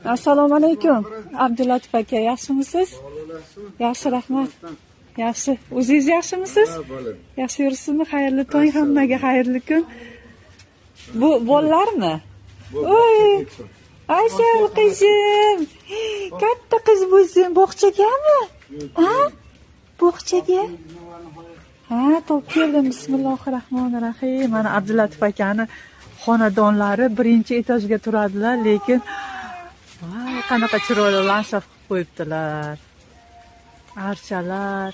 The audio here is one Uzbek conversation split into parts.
Assalomu alaykum. Abdulatif aka, yaxshimisiz? Yaxshi, rahmat. Yaxshi. O'zingiz yaxshimisiz? Yaxshi yuribsizmi? Xayrli tong, hammaga xayrli kun. Bu bolalarmi? Oy! Aysel qizim. Katta qiz bo'lsin, bog'chagami? Ha? Bog'chaga? Ha, top keldim. Bismillahirrohmanirrohim. Mana Abdulatif akani xonadonlari birinchi etajga turadilar, lekin voy, qanaqa chiroyli landshaft qilib qo'yibdilar. Archalar.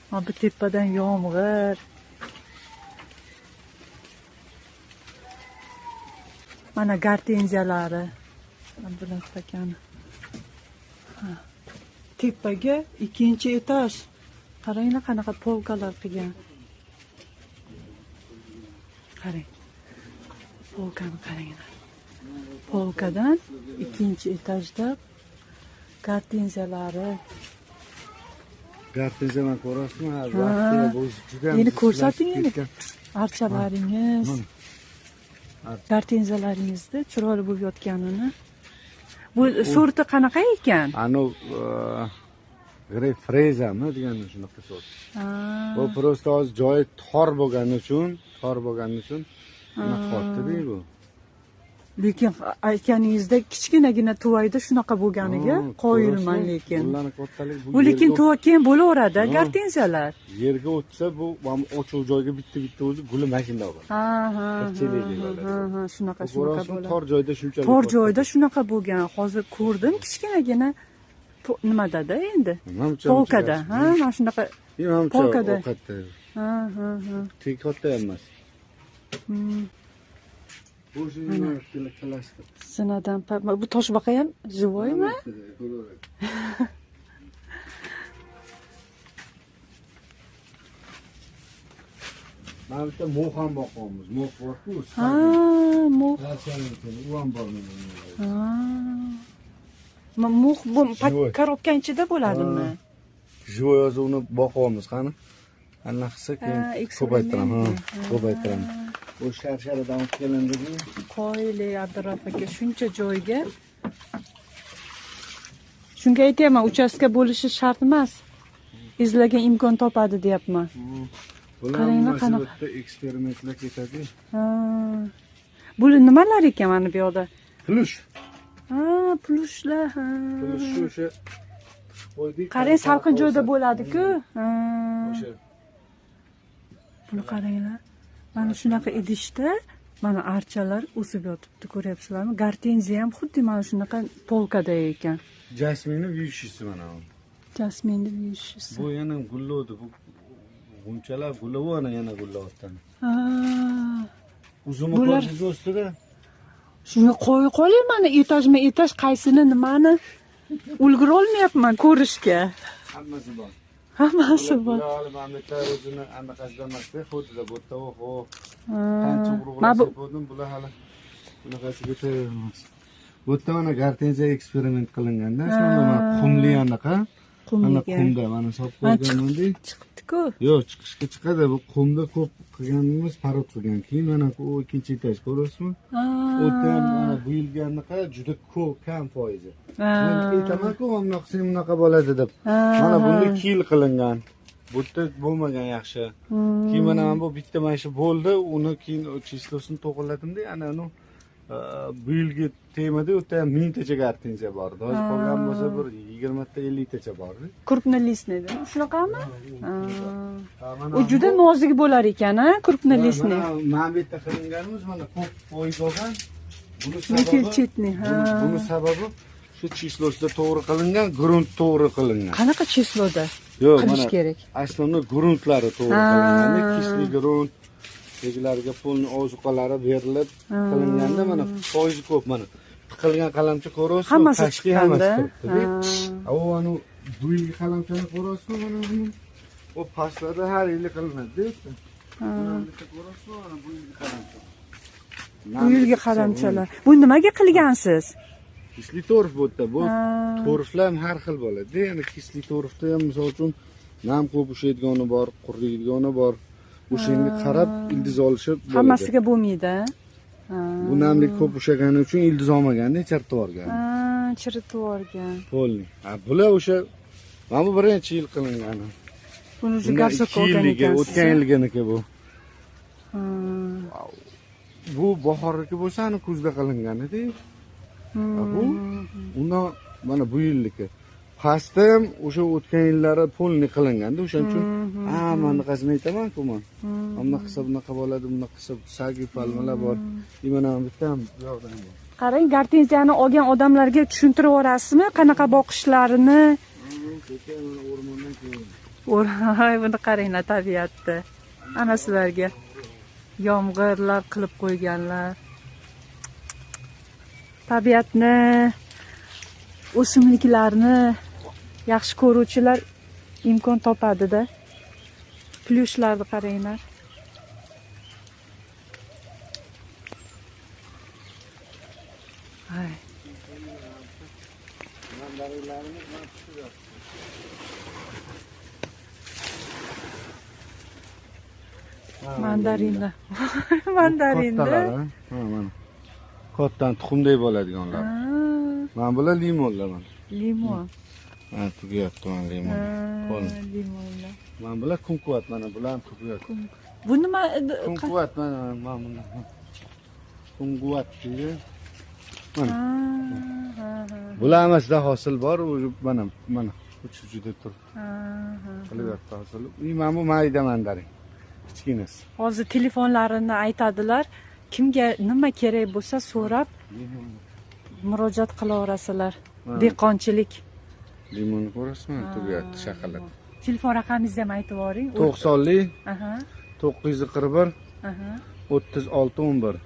Mana bu tepadan yomg'ir. Mana gartenziyalari. Abdulatif akani. Tepaga ikkinchi etaj. Qaranglar qanaqa polkalar qilgan. Qarang. Polkani qaranglar. Polkadan ikkinchi etajda gartenziyalari. Gartenziyani ko'rasizmi? Endi ko'rsating endi. Archalaringiz. Gartenziyalaringizda chiroyli bo'lib yotganini. Bu sorti qanaqa ekan? Anu frezami degani shunaqa sort. Bu prosta hozir joyi tor bo'lgani uchun qotdi bu. Lekin aytganingizda kichkinagina tuvayda shunaqa bo'lganiga qoyilman lekin. Bu lekin tuva keyin bo'laveradi, gartenziyalar. Yerga o'tsa bu ochiq joyga bitta o'zi guli mashina bo'ladi. Ha, shunaqa bo'ladi. Tor joyda shunchalik. Tor joyda shunaqa bo'lgan. Hozir ko'rdim kichkinagina nimadada endi. Polkada. Ha, mana shunaqa polkada. Ha. Tekotda emas. Bu Zinadan bu toshbaqa ham живойmi? Mana bitta mo'q ham boqamiz. Mo'q bor-ku. Ha, mo'q. U ham bormi? Ha. Mo'q bu korobka ichida bo'ladimi? Живой hozir uni boqamiz, qani. Ana qilsa keyin ko'paytiraman. Bu sharsharadan o'tib kelindiki, qo'yli Abdurauf aka shuncha joyga. Shunga aytayman, uchastka bo'lishi shart emas. Izlagan imkon topadi deyapman. Qaranglar qanaqa eksperimentlar ketadi. Ha. Bu nimalar ekan mana bu yoqda? Plush. Ha, plushlar. Ha. Plush o'sha qo'ydik. Qarang, salqin joyda bo'ladi-ku. Ha. O'sha. Buni qaranglar. Mana shunaqa idishda mana archalar o'sib yotibdi, ko'ryapsizlarmi? Gartenziya ham xuddi mana shunaqa polkada ekan. Jasminni viyushisi mana bu. Jasminni viyushisi. Bu yana gullovdi. Bu bunchalar gullovani yana gullovdan. Ha. Uzumi ko'ringiz ustida. Shunga qo'ying mana etaj qaysini nimani ulgura olmayapman ko'rishga. Hammasi bor. Hammasi bor. Mamlakatlar o'zini anaqasidan emasda, xuddi bu yerda qancha urug'lar sepdim, bular hali bunaqasi ketavermas. Bu yerda mana gartenziya eksperiment qilinganda, mana qumli anaqa, mana qumda mana solib qo'yganmanda chiqibdi-ku. Yo'q, chiqishga chiqadi. Bu qumda ko'p qilganimiz parod qilgan. Keyin mana bu ikkinchi etaj ko'rasizmi? U yerda mana bu yilgi anaqa juda ko'p, kam foizi. Men aytaman-ku, bunaqa bo'ladi deb. Mana bunda kil qilingan. Bu yerda bo'lmagan yaxshi. Keyin mana bu bitta mana shu bo'ldi, uni keyin chislosini to'g'irladimda, ana uni bu yilgi temada u yerda 1000 tacha gartenziya bor. Hozir qolgan bo'lsa bir 20 ta 50 tacha bor. Krupnolistniy, shunaqami? U juda nozik bo'lar ekan-a, krupnolistniy. Mana bu yerda qilinganimiz mana ko'p foiz olgan. Buni sababi shu chislosda to'g'ri qilingan, grunt to'g'ri qilingan. Qanaqa chisloda? Yo'q, qilish kerak. Aslida gruntlari to'g'ri qilingan, kisli grunt, teglarga pulni ozuqalari berilib qilinganda mana foizi ko'p mana. Tiqilgan qalamcha ko'rasiz, hammasi chiqqanda. U anu bu yilgi qalamchani ko'rasizmi mana buni? O pastlarda har yili qilinadi. Ko'rasizmi mana bu yilgi qalamcha. Bu yilgi qalamchalar. Bu nimaga qilgansiz? Kisli torf bu yerda. Bu torflar ham har xil bo'ladi. Ya'ni kisli torfda ham misol uchun nam ko'p ushlaydigani bor, quriydigani bor. O'shanga qarab ildiz olishib bo'ladi. Hammasiga bo'lmaydi. Bu namlik ko'p ushlagani uchun ildiz olmaganda chiritib yuborgan. Chiritib yuborgan. Polni. Bular o'sha mana bu birinchi yil qilingani. Buni o'zi garsonga olgan ekansiz. O'tgan yilganiki bu. Bu bahorniki bo'lsa, ani kuzda qilingan edi. Bu undan mana bu yilniki. Pastda ham o'sha o'tgan yillari polni qilinganda, o'shaning uchun mana qasmi aytaman-ku men. Bunaqa qilsa bunaqa bo'ladi, bunaqa qilsa sagi palmalar bor. Mana bitta ham yo'qdan bor. Qarang, gortenziyani olgan odamlarga tushuntirib yuborasizmi, qanaqa boqishlarini? O'rmondan keyin. Buni qaranglar tabiatda. Ana sizlarga yomg'irlar qilib qo'yganlar. Tabiatni, o'simliklarni yaxshi ko'ruvchilar imkon topadi-da. Plyushlarni qaranglar. Ay. Mandarinlar. Mandarinlar. Mana. Kattadan tuxumday bo'ladiganlar. Mana bular limonlar mana. Limon. Ha, tugayapti mana limon. Limonlar. Mana bular kumquvat, mana bular ham tugayapti. Bu nima? Kumquvat mana buni. Kumquvat deydi. Mana. Bular hammasidan hosil bor, mana juda tur. Qilyapti hosil. Mana bu mayda mandarin. Kichkinasi. Hozir telefonlarini aytadilar. Kimga nima kerak bo'lsa so'rab murojaat qilaverasizlar. Dehqonchilik. Limonni ko'rasizmi? Tugayapti shaqalab. Telefon raqamingizni ham aytib yuboring. 90li 941 3611.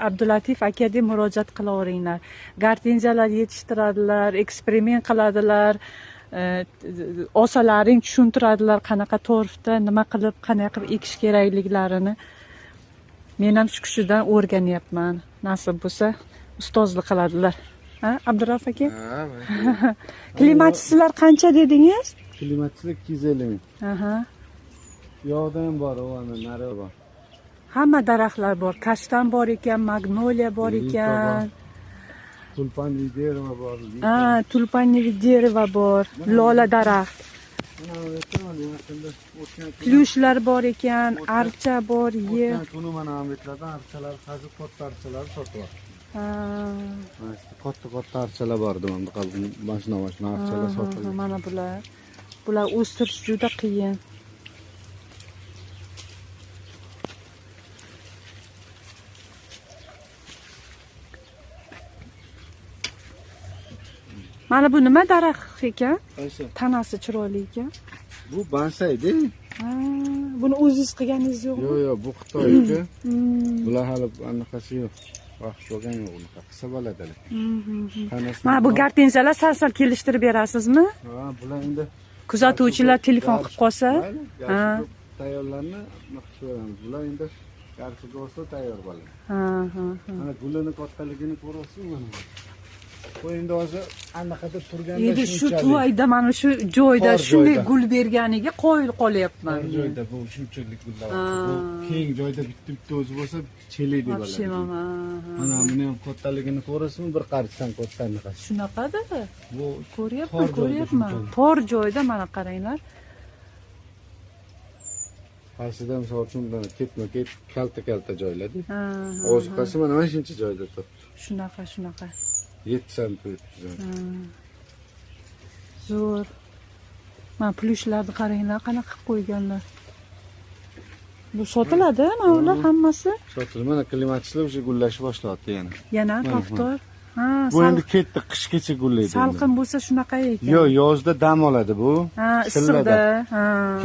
Abdulatif akaga murojaat qilaveringlar. Gortenziyalar yetishtiradilar, eksperiment qiladilar. Osalaring tushuntiradilar qanaqa torfda nima qilib, qanaqa qilib ekish kerakliklarini. Men ham shu kishidan o'rganyapman. Nasib bo'lsa, ustozlik qiladilar. Ha, Abdurauf aka? Klimatsizlar qancha dedingiz? Klimatsizlar 250 ming. Yo'qdan bor, o'g'ani nari bor. Hamma daraxtlar bor. Kashtan bor ekan, magnoliya bor ekan. Tulpanli dereva bor. Tulpanli dereva bor. Lola daraxt. Plyushlar bor ekan, archa bor, yer. Buni mana amitlardan archalar, hozir katta archalar sotyapti. Katta archalar bor edi, mana mashina archalar sotildi. Mana bular o'stirish juda qiyin. Mana bu nima daraxt ekan? Tanasi chiroyli ekan. Bu bonsai-da. Buni o'zingiz qilganingiz yo'qmi? Yo'q, bu Xitoyniki. Bular hali anaqasi yo'q. Vaqt bo'lgan yo'q unaqa. Qilsa bo'ladi. Mana bu gortenziyalar sal kelishtirib berasizmi? Bular endi kuzatuvchilar telefon qilib qolsa, tayyorlarni naqsh beramiz. Bular endi garchiga olsa tayyor bo'ladi. Mana gulini kattaligini ko'rasizmi mana? Bu endi hozir anaqada turganda endi shu to'yda mana shu joyda shunday gul berganiga qoyil qolyapman. Joyda bu shunchalik gullar. Bu keng joyda bitta o'zi bo'lsa chelak deb bo'ladi. Mana buni ham kattaligini ko'rasizmi? Bir qarishdan katta. Shunaqada. Bu ko'ryapman. Tor joyda mana qaranglar. Pastida misol uchun ketma-ket kalta joylarda. Oziqasi mana shuncha joyda turibdi. Shunaqa. 700. Zo'r. Mana plyushlarni qaranglar, qanaqa qilib qo'yganlar. Bu sotiladi, mana ular hammasi. Sotiladi. Mana klimatsizlar o'sha gullashib boshladi yana. Yana toftor. Bu endi ketdi, qishgacha gullaydi. Salqin bo'lsa shunaqa ekan. Yo'q, yozda dam oladi bu. Issiqda.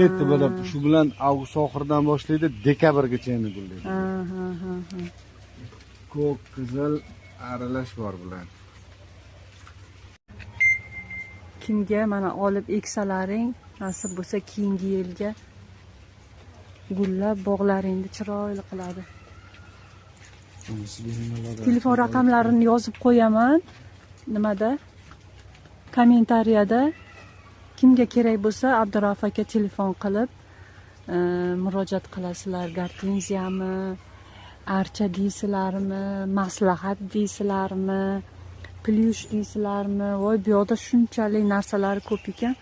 Ketdi bo'lib, shu bilan avgust oxiridan boshlaydi, dekabrgacha endi gullaydi. Ko'k, qizil aralash bor bular. Kimga mana olib eksalaring, nasib bo'lsa keyingi yilga gullab bog'laringni chiroyli qiladi. Telefon raqamlarini yozib qo'yaman. Nimada? Kommentariyada. Kimga kerak bo'lsa, Abdurauf aka telefon qilib murojaat qilasizlar. Gortenziyami, archa deysizlarmi, maslahat deysizlarmi, plyush deysizlarmi? Voy, bu yoqda shunchalik narsalar ko'p ekan.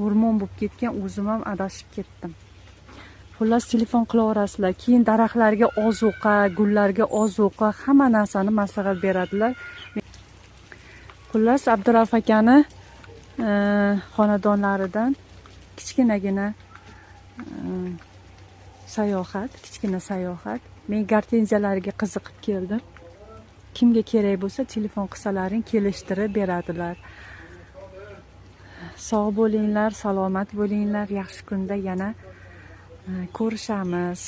O'rmon bo'lib ketgan, o'zim ham adashib ketdim. Xullas, telefon qilaverasizlar. Keyin daraxtlarga ozuqa, gullarga ozuqa, hamma narsani maslahat beradilar. Xullas, Abdurauf akani xonadonlaridan kichkinagina kichkina sayohat. Men gortenziyalarga qiziqib keldim. Kimga kerak bo'lsa, telefon qilsalaring kelishtirib beradilar. Sog' bo'linglar, salomat bo'linglar. Yaxshi kunda yana ko'rishamiz.